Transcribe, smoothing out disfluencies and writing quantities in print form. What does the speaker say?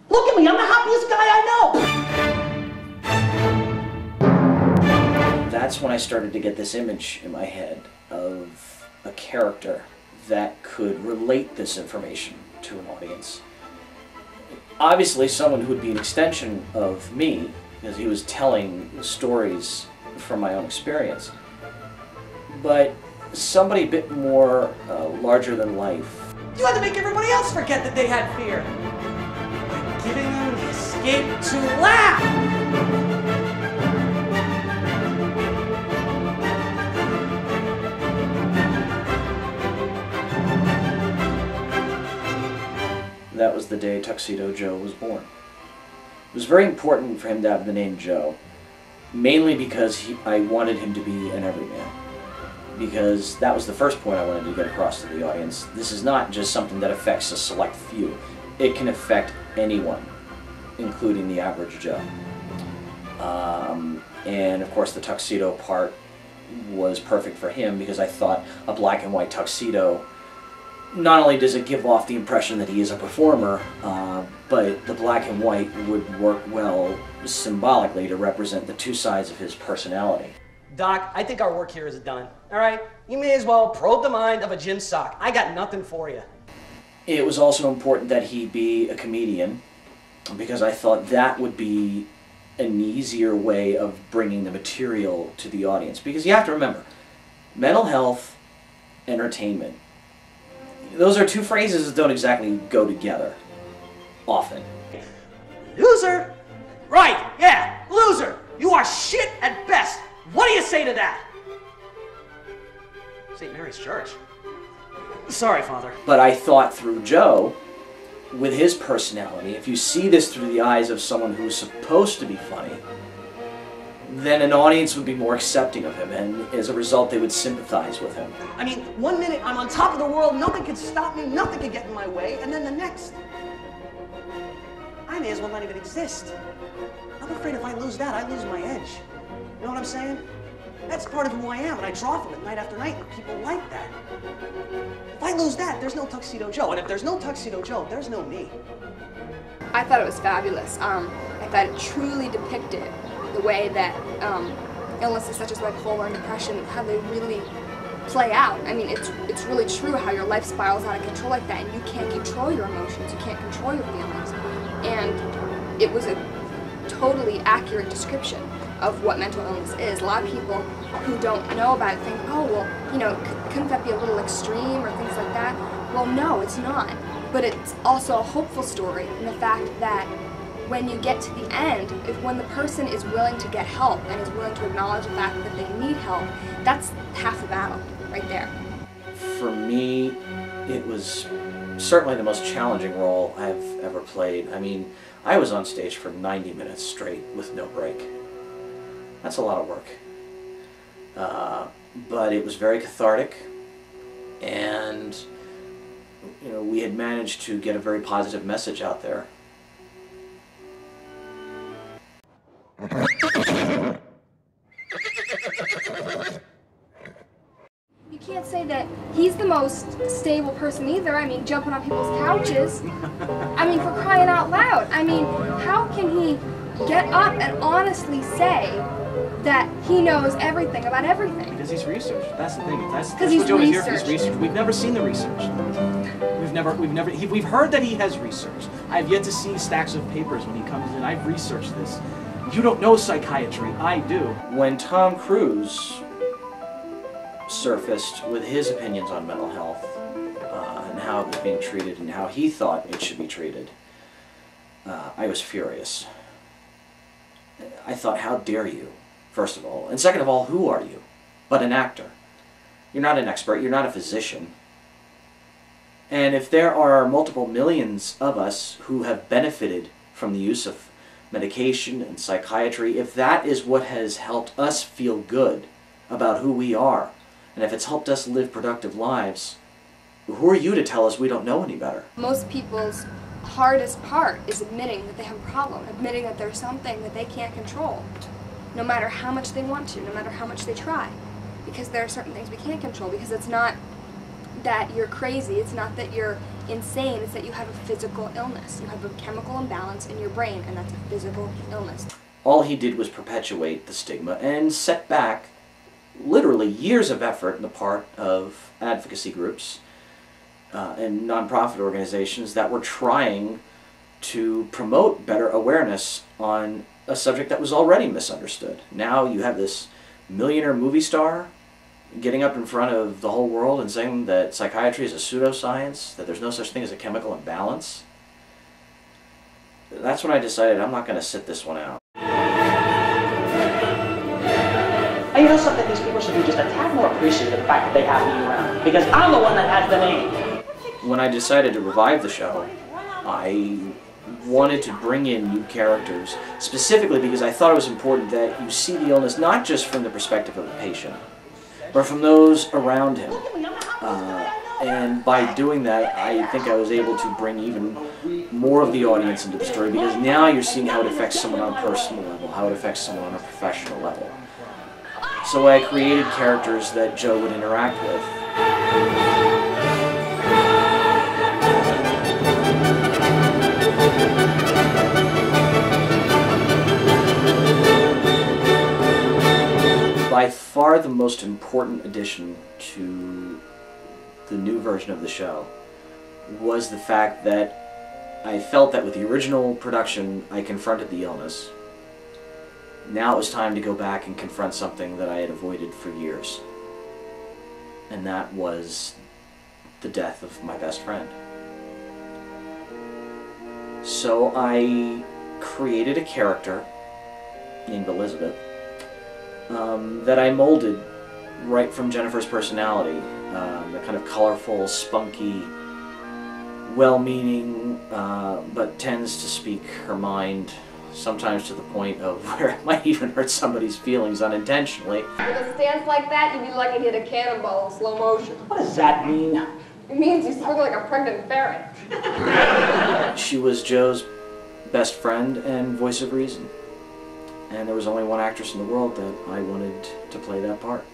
Look at me, I'm the happiest guy I know! That's when I started to get this image in my head of a character that could relate this information to an audience. Obviously someone who would be an extension of me, because he was telling stories from my own experience, but somebody a bit more larger than life. You had to make everybody else forget that they had fear by giving them the escape to laugh. That was the day Tuxedo Joe was born. It was very important for him to have the name Joe, mainly because I wanted him to be an everyman. Because that was the first point I wanted to get across to the audience. This is not just something that affects a select few. It can affect anyone, including the average Joe. And of course the tuxedo part was perfect for him because I thought a black and white tuxedo, not only does it give off the impression that he is a performer, but the black and white would work well symbolically to represent the two sides of his personality. Doc, I think our work here is done, all right? You may as well probe the mind of a gym sock. I got nothing for you. It was also important that he be a comedian, because I thought that would be an easier way of bringing the material to the audience. Because you have to remember, mental health, entertainment, those are two phrases that don't exactly go together, often. Loser! Right, yeah, loser! You are shit at best! What do you say to that? St. Mary's Church. Sorry, Father. But I thought through Joe, with his personality, if you see this through the eyes of someone who's supposed to be funny, then an audience would be more accepting of him, and as a result they would sympathize with him. I mean, one minute I'm on top of the world, nothing can stop me, nothing can get in my way, and then the next, I may as well not even exist. I'm afraid if I lose that, I lose my edge. You know what I'm saying? That's part of who I am, and I draw from it night after night, and people like that. If I lose that, there's no Tuxedo Joe, and if there's no Tuxedo Joe, there's no me. I thought it was fabulous. I thought it truly depicted the way that illnesses such as bipolar and depression, how they really play out. I mean, it's really true how your life spirals out of control like that, and you can't control your emotions, you can't control your feelings. And it was a totally accurate description of what mental illness is. A lot of people who don't know about it think, oh, well, you know, couldn't that be a little extreme or things like that? Well, no, it's not. But it's also a hopeful story in the fact that when you get to the end, when the person is willing to get help and is willing to acknowledge the fact that they need help, that's half the battle right there. For me, it was certainly the most challenging role I've ever played. I mean, I was on stage for 90 minutes straight with no break. That's a lot of work. But it was very cathartic, and you know, we had managed to get a very positive message out there. You can't say that he's the most stable person either. I mean, jumping on people's couches. I mean, for crying out loud. I mean, how can he get up and honestly say that he knows everything about everything? Because he's researched. That's the thing. That's he's what Joe is here for. researched. He's researched. We've never seen the research. We've heard that he has researched. I've yet to see stacks of papers when he comes in. I've researched this. You don't know psychiatry. I do. When Tom Cruise surfaced with his opinions on mental health and how it was being treated and how he thought it should be treated, I was furious. I thought, how dare you, first of all. And second of all, who are you but an actor? You're not an expert. You're not a physician. And if there are multiple millions of us who have benefited from the use of medication and psychiatry, if that is what has helped us feel good about who we are, and if it's helped us live productive lives, who are you to tell us we don't know any better? Most people's hardest part is admitting that they have a problem, admitting that there's something that they can't control, no matter how much they want to, no matter how much they try. Because there are certain things we can't control, because it's not that you're crazy, it's not that you're insane, it's that you have a physical illness. You have a chemical imbalance in your brain, and that's a physical illness. All he did was perpetuate the stigma and set back literally years of effort on the part of advocacy groups and nonprofit organizations that were trying to promote better awareness on a subject that was already misunderstood. Now you have this millionaire movie star getting up in front of the whole world and saying that psychiatry is a pseudoscience, that there's no such thing as a chemical imbalance. That's when I decided I'm not going to sit this one out. And you know something? These people should be just a tad more appreciative of the fact that they have me around. Because I'm the one that has the name. When I decided to revive the show, I wanted to bring in new characters, specifically because I thought it was important that you see the illness not just from the perspective of the patient, but from those around him. And by doing that, I think I was able to bring even more of the audience into the story, because now you're seeing how it affects someone on a personal level, how it affects someone on a professional level. So I created characters that Joe would interact with. By far the most important addition to the new version of the show was the fact that I felt that with the original production I confronted the illness. Now it was time to go back and confront something that I had avoided for years. And that was the death of my best friend. So I created a character named Elizabeth that I molded right from Jennifer's personality. The kind of colorful, spunky, well-meaning, but tends to speak her mind, sometimes to the point of where it might even hurt somebody's feelings unintentionally. With a stance like that, you'd be lucky to hit a cannonball in slow motion. What does that mean? It means you struggle like a pregnant ferret. She was Joe's best friend and voice of reason. And there was only one actress in the world that I wanted to play that part.